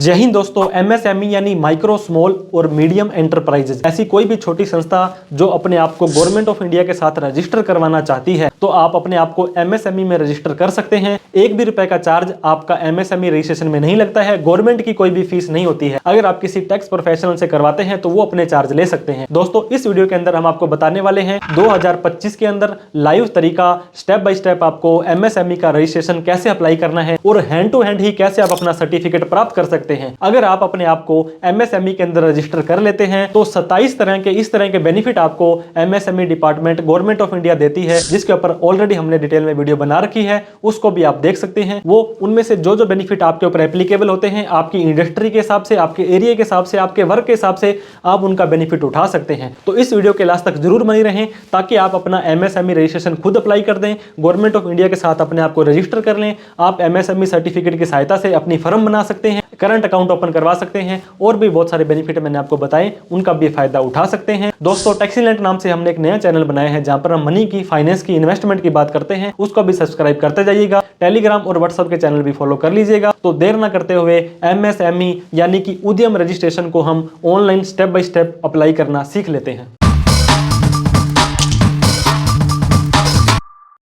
जय हिंद दोस्तों। एमएसएमई यानी माइक्रो स्मॉल और मीडियम एंटरप्राइजेज ऐसी कोई भी छोटी संस्था जो अपने आप को गवर्नमेंट ऑफ इंडिया के साथ रजिस्टर करवाना चाहती है तो आप अपने आप को एमएसएमई में रजिस्टर कर सकते हैं। एक भी रुपए का चार्ज आपका एमएसएमई रजिस्ट्रेशन में नहीं लगता है। गवर्नमेंट की कोई भी फीस नहीं होती है। अगर आप किसी टैक्स प्रोफेशनल से करवाते हैं तो वो अपने चार्ज ले सकते हैं। दोस्तों इस वीडियो के अंदर हम आपको बताने वाले हैं 2025 के अंदर लाइव तरीका स्टेप बाय स्टेप आपको एमएसएमई का रजिस्ट्रेशन कैसे अप्लाई करना है और हैंड टू हैंड ही कैसे आप अपना सर्टिफिकेट प्राप्त कर सकते हैं। अगर आप अपने आप को एमएसएमई के अंदर रजिस्टर कर लेते हैं तो 27 तरह के इस तरह के बेनिफिट आपको MSME department government of India देती है, जिसके ऊपर ऑलरेडी हमने डिटेल में वीडियो बना रखी है, उसको भी आप देख सकते हैं। वो उनमें से जो जो बेनिफिट आपके ऊपर एप्लीकेबल होते हैं, आपकी इंडस्ट्री के हिसाब से, आपके एरिया के हिसाब से, आपके वर्क के हिसाब से आप उनका बेनिफिट उठा सकते हैं। तो इस वीडियो के लास्ट तक जरूर बने रहें ताकि आप अपना एमएसएमई रजिस्ट्रेशन खुद अप्लाई कर दें, गवर्नमेंट ऑफ इंडिया के साथ अपने आप को रजिस्टर कर लें। आप एमएसएमई सर्टिफिकेट की सहायता से अपनी फर्म बना सकते हैं, करंट अकाउंट ओपन करवा सकते हैं और भी बहुत सारे बेनिफिट मैंने आपको बताए, उनका भी फायदा उठा सकते हैं। दोस्तों टैक्सीलेंट नाम से हमने एक नया चैनल बनाया है जहां पर हम मनी की, फाइनेंस की, इन्वेस्टमेंट की बात करते हैं। उसको भी सब्सक्राइब करते जाइएगा। टेलीग्राम और व्हाट्सएप के चैनल भी फॉलो कर लीजिएगा। तो देर ना करते हुए एमएसएमई यानी कि उद्यम रजिस्ट्रेशन को हम online step by step apply करना सीख लेते हैं।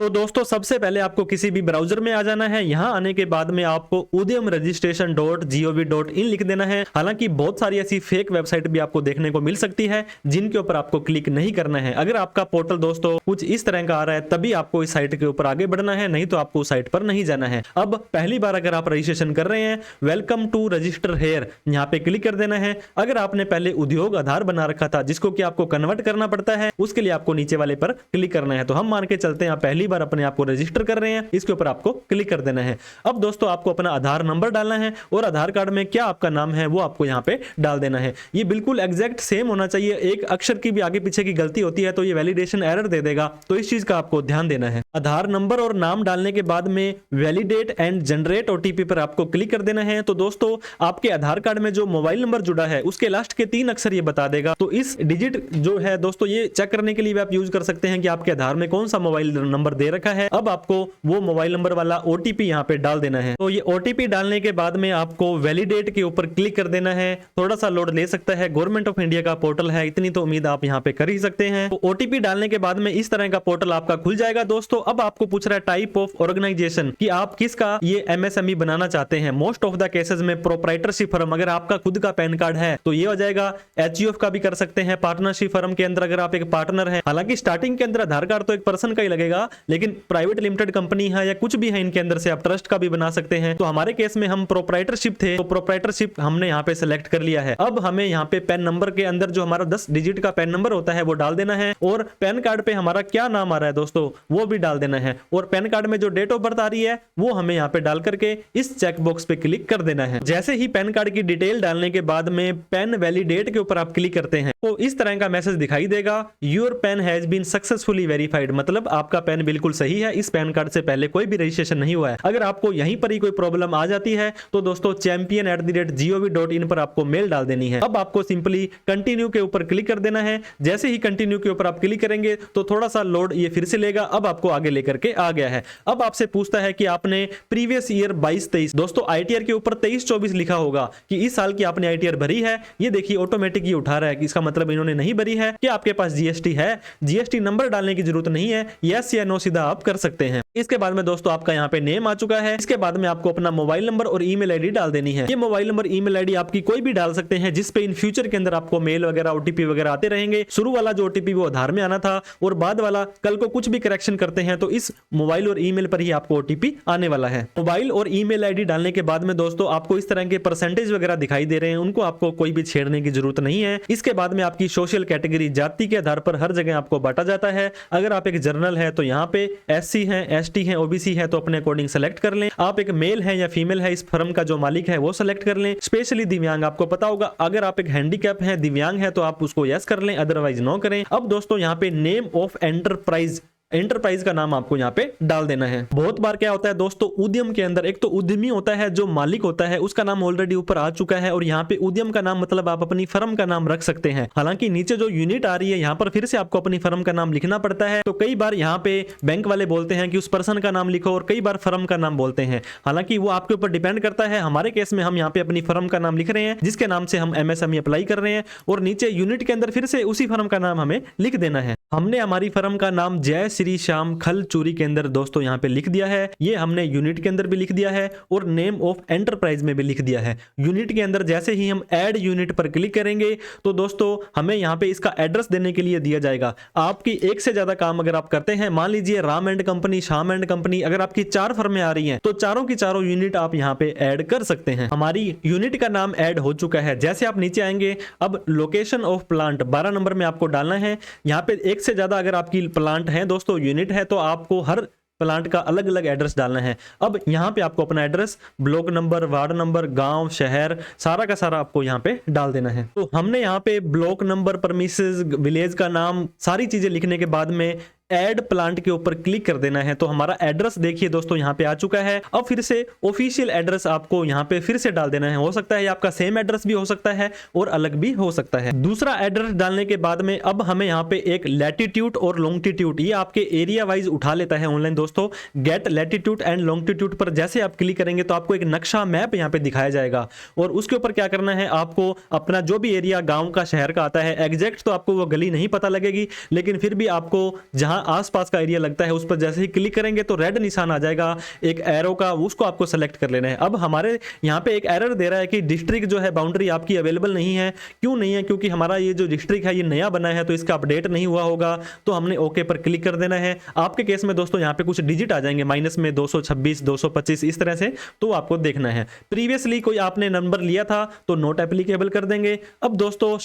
तो दोस्तों सबसे पहले आपको किसी भी ब्राउजर में आ जाना है। यहां आने के बाद में आपको उद्यम रजिस्ट्रेशन .gov.in लिख देना है। हालांकि बहुत सारी ऐसी फेक वेबसाइट भी आपको देखने को मिल सकती है जिनके ऊपर आपको क्लिक नहीं करना है। अगर आपका पोर्टल दोस्तों कुछ इस तरह का आ रहा है तभी आपको इस साइट के ऊपर आगे बढ़ना है, नहीं तो आपको उस साइट पर नहीं जाना है। अब पहली बार अगर आप रजिस्ट्रेशन कर रहे हैं, वेलकम टू रजिस्टर हेयर, यहाँ पे क्लिक कर देना है। अगर आपने पहले उद्योग आधार बना रखा था जिसको कि आपको कन्वर्ट करना पड़ता है, उसके लिए आपको नीचे वाले पर क्लिक करना है। तो हम मान के चलते हैं पहली बार अपने आप को रजिस्टर कर रहे हैं, इसके ऊपर आपको क्लिक कर देना है। अब दोस्तों आपको अपना आधार नंबर डालना है और आधार कार्ड में क्या आपका नाम है वो आपको यहां पे डाल देना है। ये बिल्कुल एग्जैक्ट सेम होना चाहिए। एक अक्षर की भी आगे पीछे की गलती होती है तो ये वैलिडेशन एरर दे देगा, तो इस चीज का आपको ध्यान देना है। आधार नंबर और नाम डालने के बाद में वैलिडेट एंड जनरेट ओटीपी पर आपको क्लिक कर देना है। तो दोस्तों आपके आधार कार्ड में जो मोबाइल नंबर जुड़ा है उसके लास्ट के 3 अक्षर ये बता देगा। तो इस डिजिट जो है दोस्तों ये चेक करने के लिए आप यूज कर सकते हैं कि आपके आधार में कौन सा मोबाइल नंबर दे रखा है। अब आपको वो मोबाइल नंबर वाला ओटीपी यहाँ पे डाल देना है। तो ये ओटीपी डालने के बाद में आपको वैलिडेट के ऊपर क्लिक कर देना है। थोड़ा सा लोड ले सकता है, गवर्नमेंट ऑफ इंडिया का पोर्टल है, इतनी तो उम्मीद आप यहाँ पे कर ही सकते हैं। तो ओटीपी डालने के बाद में इस तरह का पोर्टल आपका खुल जाएगा। दोस्तों अब आपको पूछ रहा है टाइप ऑफ ऑर्गेनाइजेशन कि आप किसका ये एमएसएमई बनाना चाहते हैं। मोस्ट ऑफ द केसेस में प्रोप्राइटरशिप फर्म, अगर आपका खुद का पैन कार्ड है तो ये हो जाएगा। एचयूएफ का भी कर सकते हैं, पार्टनरशिप फर्म के अंदर अगर आप एक पार्टनर है। हालांकि स्टार्टिंग के अंदर आधार कार्ड तो एक पर्सन का ही लगेगा, लेकिन प्राइवेट लिमिटेड कंपनी है या कुछ भी है इनके अंदर से आप ट्रस्ट का भी बना सकते हैं। तो हमारे केस में हम प्रोप्राइटरशिप थे तो प्रोप्राइटरशिप हमने यहाँ पे सिलेक्ट कर लिया है। अब हमें यहाँ पे पैन नंबर के अंदर जो हमारा 10 डिजिट का पैन नंबर होता है वो डाल देना है और पैन कार्ड पे हमारा क्या नाम आ रहा है दोस्तों वो भी डाल देना है। और पैन कार्ड में जो डेट ऑफ बर्थ आ रही है वो हमें यहाँ पे डाल करके इस चेक बॉक्स पे क्लिक कर देना है। जैसे ही पैन कार्ड की डिटेल डालने के बाद में पैन वैलिडेट के ऊपर आप क्लिक करते हैं तो इस तरह का मैसेज दिखाई देगा, your PAN has been successfully verified. मतलब आपका पैन बिल्कुल सही है, इस पैन कार्ड से पहले कोई भी रजिस्ट्रेशन नहीं हुआ है। अगर आपको यहीं पर ही कोई प्रॉब्लम आ जाती है तो दोस्तों champion@gov.in पर आपको मेल डाल देनी है। अब आपको सिंपली कंटिन्यू के ऊपर क्लिक कर देना है। जैसे ही कंटिन्यू के ऊपर आप क्लिक करेंगे तो थोड़ा सा लोड ये फिर से लेगा। अब आपको आगे लेकर के आ गया है। अब आपसे पूछता है कि आपने प्रीवियस ईयर 22-23, दोस्तों आईटीआर के ऊपर 23-24 लिखा होगा कि इस साल की आपने आईटीआर भरी है। ये देखिए ऑटोमेटिक ये उठा रहा है कि इसका मतलब इन्होंने नहीं भरी है। कि आपके पास जीएसटी है, जीएसटी नंबर डालने की जरूरत नहीं है, यस या नो सीधा आप कर सकते हैं। इसके बाद में दोस्तों आपका यहाँ पे नेम आ चुका है। इसके बाद में आपको अपना मोबाइल नंबर और ईमेल आईडी डाल देनी है। ये मोबाइल नंबर ईमेल आईडी आपकी कोई भी डाल सकते हैं जिस पे इन फ्यूचर के अंदर आपको मेल वगैरह ओटीपी वगैरह आते रहेंगे। शुरू वाला जो ओटीपी वो आधार में आना था और बाद वाला कल को कुछ भी करेक्शन करते हैं तो इस मोबाइल और ईमेल पर ही आपको ओटीपी आने वाला है। मोबाइल और ईमेल आईडी डालने के बाद में दोस्तों आपको इस तरह के परसेंटेज वगैरह दिखाई दे रहे हैं, उनको आपको कोई भी छेड़ने की जरूरत नहीं है। इसके बाद में आपकी सोशल कैटेगरी जाति के आधार पर हर जगह आपको बांटा जाता है। अगर आप एक जर्नल है तो यहाँ पे एससी है, एसटी है, ओबीसी है तो अपने अकॉर्डिंग सेलेक्ट कर लें। आप एक मेल है या फीमेल है, इस फर्म का जो मालिक है वो सेलेक्ट कर लें। स्पेशली दिव्यांग आपको पता होगा, अगर आप एक हैंडीकैप है, दिव्यांग है तो आप उसको यस कर लें, अदरवाइज नो करें। अब दोस्तों यहाँ पे नेम ऑफ एंटरप्राइज एंटरप्राइज का नाम आपको यहाँ पे डाल देना है। बहुत बार क्या होता है दोस्तों, उद्यम के अंदर एक तो उद्यमी होता है, जो मालिक होता है उसका नाम ऑलरेडी ऊपर आ चुका है, और यहाँ पे उद्यम का नाम मतलब आप अपनी फर्म का नाम रख सकते हैं। हालांकि नीचे जो यूनिट आ रही है यहाँ पर फिर से आपको अपनी फर्म का नाम लिखना पड़ता है। तो कई बार यहाँ पे बैंक वाले बोलते हैं कि उस पर्सन का नाम लिखो, और कई बार फर्म का नाम बोलते हैं। हालांकि वो आपके ऊपर डिपेंड करता है। हमारे केस में हम यहाँ पे अपनी फर्म का नाम लिख रहे हैं, जिसके नाम से हम एमएसएमई अप्लाई कर रहे हैं, और नीचे यूनिट के अंदर फिर से उसी फर्म का नाम हमें लिख देना है। हमने हमारी फर्म का नाम जय श्री श्याम खलचूरी के अंदर दोस्तों यहाँ पे लिख दिया है। ये हमने यूनिट के अंदर भी लिख दिया है और नेम ऑफ एंटरप्राइज में भी लिख दिया है। यूनिट के अंदर जैसे ही हम ऐड यूनिट पर क्लिक करेंगे तो दोस्तों हमें यहाँ पे इसका एड्रेस देने के लिए दिया जाएगा। आपकी एक से ज्यादा काम अगर आप करते हैं, मान लीजिए Ram and company, Shyam and company, अगर आपकी 4 फर्में आ रही हैं तो चारों की चारों यूनिट आप यहाँ पे ऐड कर सकते हैं। हमारी यूनिट का नाम ऐड हो चुका है। जैसे आप नीचे आएंगे, अब लोकेशन ऑफ प्लांट 12 नंबर में आपको डालना है। यहाँ पे एक से ज्यादा अगर आपकी प्लांट है दोस्तों, यूनिट है, तो आपको हर प्लांट का अलग अलग एड्रेस डालना है। अब यहाँ पे आपको अपना address, block number, ward number, गांव, शहर, सारा का सारा आपको यहाँ पे डाल देना है। तो हमने यहाँ पे ब्लॉक नंबर, परमिसेस, विलेज का नाम, सारी चीजें लिखने के बाद में ऐड प्लांट के ऊपर क्लिक कर देना है। तो हमारा एड्रेस देखिए दोस्तों यहाँ पे आ चुका है। अब फिर से ऑफिशियल एड्रेस आपको यहाँ पे फिर से डाल देना है। हो सकता है आपका सेम एड्रेस भी हो सकता है और अलग भी हो सकता है। दूसरा एड्रेस डालने के बाद में अब हमें यहाँ पे एक लैटिट्यूड और लॉन्गिट्यूड, ये आपके एरिया वाइज उठा लेता है ऑनलाइन दोस्तों। गेट लैटिट्यूड एंड लॉन्गिट्यूड पर जैसे आप क्लिक करेंगे तो आपको एक नक्शा मैप यहाँ पे दिखाया जाएगा, और उसके ऊपर क्या करना है, आपको अपना जो भी एरिया गाँव का, शहर का आता है, एग्जैक्ट तो आपको वो गली नहीं पता लगेगी, लेकिन फिर भी आपको जहां आसपास का एरिया लगता है उस पर जैसे ही क्लिक करेंगे तो रेड निशान आ जाएगा एक एरो का, उसको आपको सेलेक्ट कर लेना है। अब हमारे यहाँ पे एक एरर दे रहा है कि डिस्ट्रिक्ट जो है बाउंड्री आपकी अवेलेबल नहीं है। क्यों नहीं है? क्योंकि हमारा ये जो डिस्ट्रिक्ट है ये नया बना है, तो इसका अपडेट नहीं हुआ होगा। तो हमने ओके पर क्लिक कर देना है। आपके केस में दोस्तों यहाँ पे कुछ डिजिट आ जाएंगे, माइनस में 226, 225 इस तरह से, तो आपको देखना है। प्रीवियसली कोई आपने नंबर लिया था तो नॉट एप्लीकेबल कर देंगे। अब दोस्तों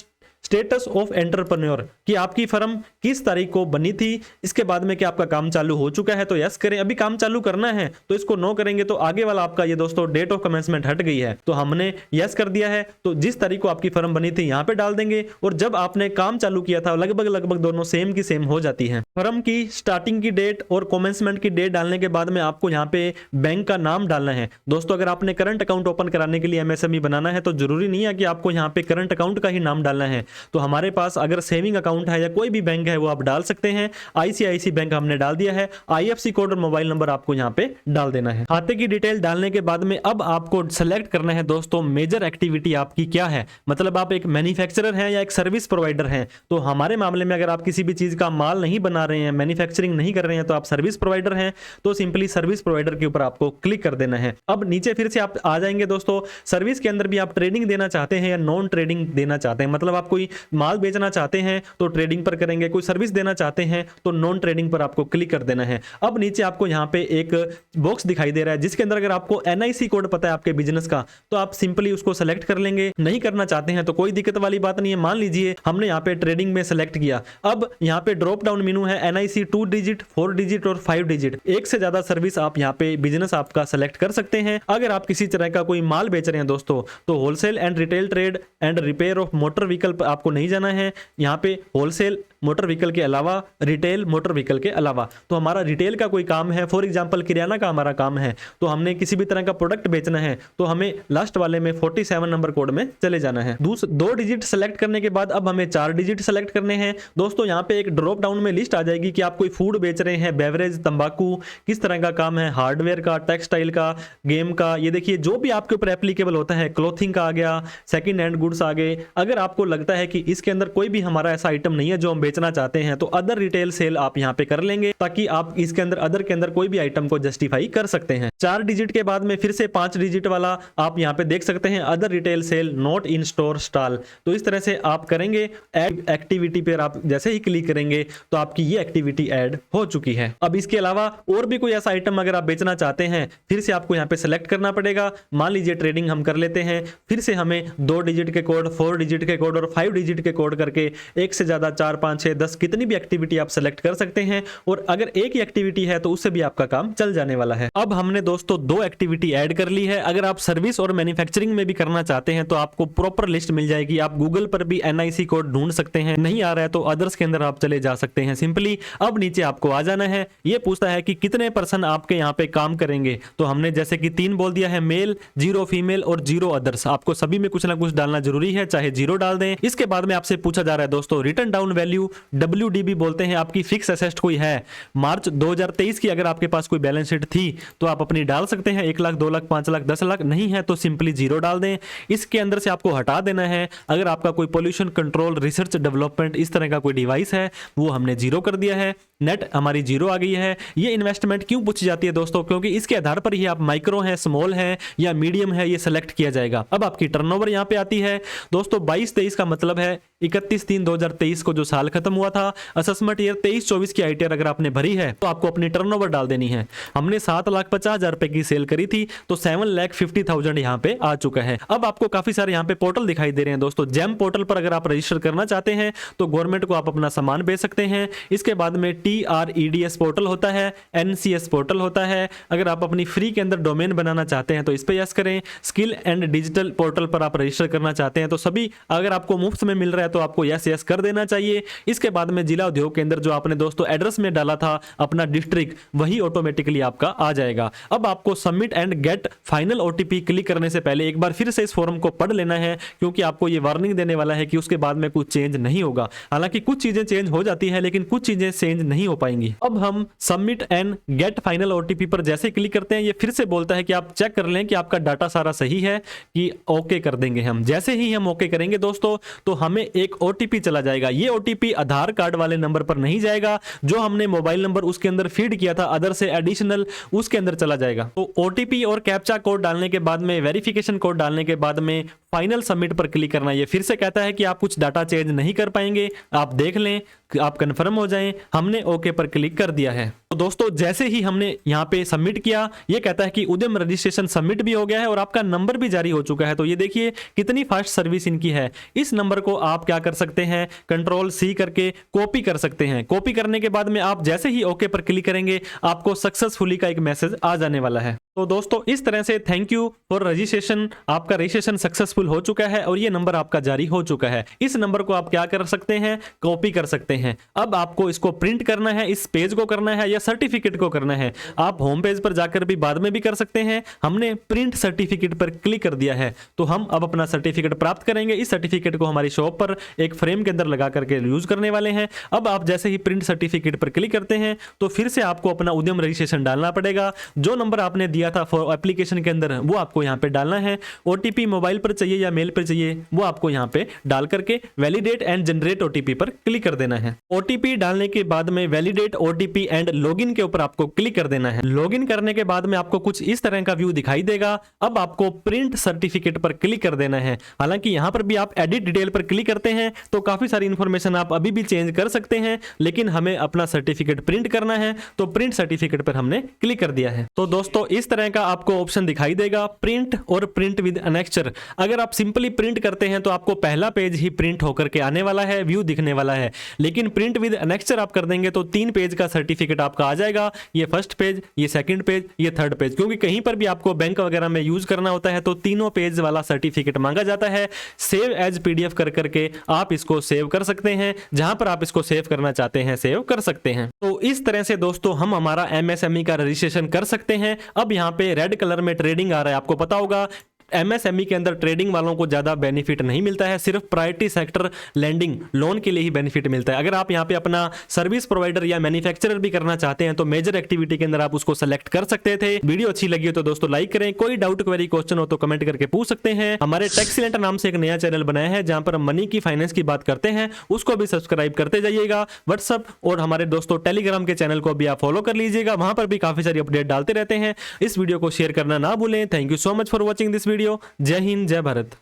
स्टेटस ऑफ एंटरप्रेन्योर कि आपकी फर्म किस तारीख को बनी थी, इसके बाद में क्या आपका काम चालू हो चुका है तो यस करें। अभी काम चालू करना है तो इसको नो करेंगे तो आगे वाला आपका ये दोस्तों डेट ऑफ कमेंसमेंट हट गई है, तो हमने यस कर दिया है। तो जिस तारीख को आपकी फर्म बनी थी यहाँ पे डाल देंगे, और जब आपने काम चालू किया था लगभग दोनों सेम की सेम हो जाती है। फर्म की स्टार्टिंग की डेट और कमेंसमेंट की डेट डालने के बाद में आपको यहाँ पे बैंक का नाम डालना है। दोस्तों अगर आपने करंट अकाउंट ओपन कराने के लिए एमएसएमई बनाना है तो जरूरी नहीं है कि आपको यहाँ पे करंट अकाउंट का ही नाम डालना है। तो हमारे पास अगर सेविंग अकाउंट है या कोई भी बैंक है वो आप डाल सकते हैं। आईसीआईसी बैंक हमने डाल दिया है। आईएफएससी कोड और मोबाइल नंबर आपको यहाँ पे डाल देना है। खाते की डिटेल डालने के बाद में अब आपको सेलेक्ट करना है दोस्तों मेजर एक्टिविटी आपकी क्या है, मतलब आप एक मैन्युफैक्चरर हैं या एक सर्विस प्रोवाइडर हैं। तो हमारे मामले में अगर आप किसी भी चीज का माल नहीं बना रहे हैं, मैन्युफैक्चरिंग नहीं कर रहे हैं, तो आप सर्विस प्रोवाइडर हैं, तो सिंपली सर्विस प्रोवाइडर के ऊपर आपको क्लिक कर देना है। अब नीचे फिर से आप आ जाएंगे दोस्तों, सर्विस के अंदर भी आप ट्रेडिंग देना चाहते हैं या नॉन ट्रेडिंग देना चाहते हैं, मतलब आप कोई माल बेचना चाहते हैं तो ट्रेडिंग पर करेंगे, कोई सर्विस देना चाहते हैं तो नॉन ट्रेडिंग पर आपको क्लिक कर देना है। अब नीचे आपको यहाँ पे एक बॉक्स दिखाई दे रहा है जिसके अंदर अगर आपको एनआईसी कोड पता है आपके बिजनेस का तो आप सिंपली उसको सेलेक्ट कर लेंगे। नहीं करना चाहते हैं तो कोई दिक्कत वाली बात नहीं है। मान लीजिए हमने यहाँ पे ट्रेडिंग में सेलेक्ट किया, अब यहाँ पे ड्रॉप डाउन मेनू है एनआईसी 2 डिजिट, 4 डिजिट और 5 डिजिट, एक से ज्यादा सर्विस आप यहाँ पे बिजनेस आपका सेलेक्ट कर सकते हैं। अगर आप किसी तरह का कोई माल बेच रहे हैं दोस्तों तो wholesale and retail trade and repair of motor vehicle पर आपको नहीं जाना है। यहाँ पे होलसेल मोटर व्हीकल के अलावा, रिटेल मोटर व्हीकल के अलावा, तो हमारा रिटेल का कोई काम है, फॉर एग्जांपल किराना का हमारा काम है, तो हमने किसी भी तरह का प्रोडक्ट बेचना है तो हमें लास्ट वाले में 47 नंबर कोड में चले जाना है। 2 डिजिट सेलेक्ट करने के बाद अब हमें 4 डिजिट सेलेक्ट करने हैं। दोस्तों यहाँ पे एक ड्रॉप डाउन में लिस्ट आ जाएगी कि आप कोई फूड बेच रहे हैं, बेवरेज, तंबाकू, किस तरह का काम है, हार्डवेयर का, टेक्सटाइल का, गेम का, ये देखिए जो भी आपके ऊपर एप्लीकेबल होता है, क्लोथिंग का आ गया, सेकंड हैंड गुड्स आ गए। अगर आपको लगता है कि इसके अंदर कोई भी हमारा ऐसा आइटम नहीं है जो हम बेचना चाहते हैं तो अदर रिटेल सेल आप यहाँ पे कर लेंगे, ताकि आप इसके अंदर अदर के अंदर कोई भी आइटम को जस्टिफाई कर सकते हैं। 4 डिजिट के बाद में फिर से 5 डिजिट वाला आप यहाँ पे देख सकते हैं, other retail sale not in store stall. तो इस तरह से आप करेंगे। ऐड एक्टिविटी पर आप जैसे ही क्लिक करेंगे तो आपकी ये एक्टिविटी ऐड हो चुकी है। अब इसके अलावा और भी कोई ऐसा आइटम अगर आप बेचना चाहते हैं फिर से आपको यहाँ पे सेलेक्ट करना पड़ेगा। मान लीजिए ट्रेडिंग हम कर लेते हैं, फिर से हमें 2 डिजिट के कोड, 4 डिजिट के कोड और 5 डिजिट के कोड करके एक से ज्यादा 4, 5, 5, 6, 10 कितनी भी एक्टिविटी आप सेलेक्ट कर सकते हैं और अगर एक ही एक्टिविटी है तो उससे भी आपका काम चल जाने वाला है। अब हमने दोस्तों 2 एक्टिविटी ऐड कर ली है। अगर आप सर्विस और मैन्युफैक्चरिंग में भी करना चाहते हैं तो आपको प्रॉपर लिस्ट मिल जाएगी। आप गूगल पर भी NIC कोड ढूंढ सकते हैं, नहीं आ रहा है तो अदर्स के अंदर आप चले जा सकते हैं सिंपली। अब नीचे आपको आ जाना है, ये पूछता है कि कितने पर्सन आपके यहाँ पे काम करेंगे, तो हमने जैसे कि 3 बोल दिया है, मेल, 0 फीमेल और 0 अदर्स। आपको सभी में कुछ ना कुछ डालना जरूरी है, चाहे 0 डाल दें। इसके बाद में आपसे पूछा जा रहा है दोस्तों रिटर्न डाउन वैल्यू, WDV बोलते हैं, आपकी फिक्स एसेट कोई है मार्च 2023 की, अगर आपके पास कोई बैलेंस शीट थी तो आप अपनी डाल सकते हैं, 1 लाख, 2 लाख, 5 लाख, 10 लाख, नहीं है तो सिंपली 0 डाल दें। इसके अंदर से आपको हटा देना है। अगर आपका कोई पोल्यूशन कंट्रोल, रिसर्च डेवलपमेंट इस तरह का कोई डिवाइस है वो हमने 0 कर दिया है। नेट हमारी 0 आ गई है। ये इन्वेस्टमेंट क्यों पूछी जाती है दोस्तों, क्योंकि इसके आधार पर ही आप माइक्रो है, स्मॉल है या मीडियम है ये सेलेक्ट किया जाएगा। अब आपकी टर्नओवर यहां पे आती है दोस्तों। 22-23 का मतलब है 31/3/2023 को जो साल खत्म हुआ था। असेसमेंट ईयर 23-24 की ITR अगर आपने भरी है तो आपको अपनी टर्नओवर डाल देनी है। हमने 7,50,000 रुपए की सेल करी थी तो 7,50,000 यहाँ पे आ चुका है। अब आपको काफी सारे यहाँ पे पोर्टल दिखाई दे रहे हैं दोस्तों। जेम पोर्टल पर अगर आप रजिस्टर करना चाहते हैं तो गवर्नमेंट को आप अपना सामान बेच सकते हैं। इसके बाद में TREDS पोर्टल होता है, NCS पोर्टल होता है। अगर आप अपनी फ्री के अंदर डोमेन बनाना चाहते हैं तो इस पे यस करें। स्किल एंड डिजिटल पोर्टल पर आप रजिस्टर करना चाहते हैं तो सभी अगर आपको मुफ्त में मिल रहा है तो आपको यस कर देना चाहिए। इसके बाद में जिला उद्योग केंद्र जो आपने दोस्तों एड्रेस में डाला था अपना डिस्ट्रिक्ट, वही ऑटोमेटिकली आपका आ जाएगा। अब आपको submit and get final OTP click करने से पहले एक बार फिर से इस फॉर्म को पढ़ लेना है, क्योंकि आपको ये वार्निंग देने वाला है कि उसके बाद में कुछ चेंज नहीं होगा। हालांकि कुछ चीजें चेंज हो जाती है लेकिन कुछ चीजें चेंज नहीं हो पाएंगी। अब हम submit and get final OTP पर जैसे क्लिक करते हैं ये फिर से बोलता है कि आप चेक कर लें कि आपका डाटा सारा सही है कि ओके कर देंगे हम। जैसे ही हम ओके करेंगे दोस्तों तो हमें एक OTP चला जाएगा। ये OTP आधार कार्ड वाले नंबर पर नहीं जाएगा, जो हमने मोबाइल नंबर उसके अंदर फीड किया था अदर से एडिशनल, उसके अंदर चला जाएगा। तो OTP और कैप्चा कोड डालने के बाद में, वेरिफिकेशन कोड डालने के बाद में फाइनल सबमिट पर क्लिक करना। ये फिर से कहता है कि आप कुछ डाटा चेंज नहीं कर पाएंगे, आप देख लें, आप कंफर्म हो जाएं। हमने ओके पर क्लिक कर दिया है। तो दोस्तों जैसे ही हमने यहाँ पे सबमिट किया ये कहता है कि उद्यम रजिस्ट्रेशन सबमिट भी हो गया है और आपका नंबर भी जारी हो चुका है। तो ये देखिए कितनी फास्ट सर्विस इनकी है। इस नंबर को आप क्या कर सकते हैं, Ctrl+C करके कॉपी कर सकते हैं। कॉपी करने के बाद में आप जैसे ही ओके पर क्लिक करेंगे आपको सक्सेसफुली का एक मैसेज आ जाने वाला है। तो दोस्तों इस तरह से थैंक यू फॉर रजिस्ट्रेशन, आपका रजिस्ट्रेशन सक्सेसफुल हो चुका है और ये नंबर आपका जारी हो चुका है। इस नंबर को आप क्या कर सकते हैं, कॉपी कर सकते हैं। अब आपको इसको प्रिंट करना है, इस पेज को करना है या सर्टिफिकेट को करना है। आप होम पेज पर जाकर भी बाद में भी कर सकते हैं। हमने प्रिंट सर्टिफिकेट पर क्लिक कर दिया है तो हम अब अपना सर्टिफिकेट प्राप्त करेंगे। इस सर्टिफिकेट को हमारी शॉप पर एक फ्रेम के अंदर लगा करके यूज करने वाले हैं। अब आप जैसे ही प्रिंट सर्टिफिकेट पर क्लिक करते हैं तो फिर से आपको अपना उद्यम रजिस्ट्रेशन डालना पड़ेगा। जो नंबर आपने दिया था फॉर एप्लीकेशन के अंदर वो आपको यहाँ पे डालना है। OTP मोबाइल पर चाहिए या मेल पर चाहिए वो आपको यहाँ पे डाल करके वैलिडेट एंड जनरेट OTP पर क्लिक कर देना है। OTP डालने के बाद में वैलिडेट OTP एंड लॉगिन के ऊपर आपको क्लिक कर देना है। लॉगिन करने के बाद में आपको कुछ इस तरह का व्यू दिखाई देगा। अब आपको प्रिंट सर्टिफिकेट पर क्लिक कर देना है। हालांकि यहाँ पर भी आप एडिट डिटेल पर क्लिक करते हैं तो काफी सारी इंफॉर्मेशन आप अभी भी चेंज कर सकते हैं, लेकिन हमें अपना सर्टिफिकेट प्रिंट करना है तो प्रिंट सर्टिफिकेट पर हमने क्लिक कर दिया है। तो दोस्तों इस तरह का आपको ऑप्शन दिखाई देगा, प्रिंट और प्रिंट विद एनेक्चर। अगर आप सिंपली प्रिंट करते हैं तो आपको पहला पेज ही प्रिंट होकर के आने वाला है, व्यू दिखने वाला है। लेकिन प्रिंट विद एनेक्चर आप कर देंगे तो 3 पेज का सर्टिफिकेट आपका आ जाएगा। ये फर्स्ट पेज, ये सेकंड पेज, ये थर्ड पेज, क्योंकि कहीं पर भी आपको बैंक वगैरह में यूज करना होता है तो तीनों पेज वाला सर्टिफिकेट मांगा जाता है। सेव एज PDF कर करके आप इसको सेव कर सकते हैं, जहां पर आप इसको सेव करना चाहते हैं सेव कर सकते हैं। तो इस तरह से दोस्तों हम हमारा MSME का रजिस्ट्रेशन कर सकते हैं। अब यहाँ पे रेड कलर में ट्रेडिंग आ रहा है, आपको पता होगा MSME के अंदर ट्रेडिंग वालों को ज्यादा बेनिफिट नहीं मिलता है, सिर्फ प्रायोरिटी सेक्टर लैंडिंग लोन के लिए ही बेनिफिट मिलता है। अगर आप यहाँ पे अपना सर्विस प्रोवाइडर या मैन्युफैक्चरर भी करना चाहते हैं तो मेजर एक्टिविटी के अंदर आप उसको सेलेक्ट कर सकते थे। वीडियो अच्छी लगी हो तो दोस्तों लाइक करें, कोई डाउट क्वेरी क्वेश्चन हो तो कमेंट करके पूछ सकते हैं। हमारे टेक्सीलेंट नाम से एक नया चैनल बनाया है जहां पर मनी की फाइनेंस की बात करते हैं, उसको भी सब्सक्राइब करते जाइएगा। व्हाट्सअप और हमारे दोस्तों टेलीग्राम के चैनल को भी आप फॉलो कर लीजिएगा, वहां पर भी काफी सारी अपडेट डालते रहते हैं। इस वीडियो को शेयर करना ना भूलें। Thank you so much for watching this video. जय हिंद, जय भारत।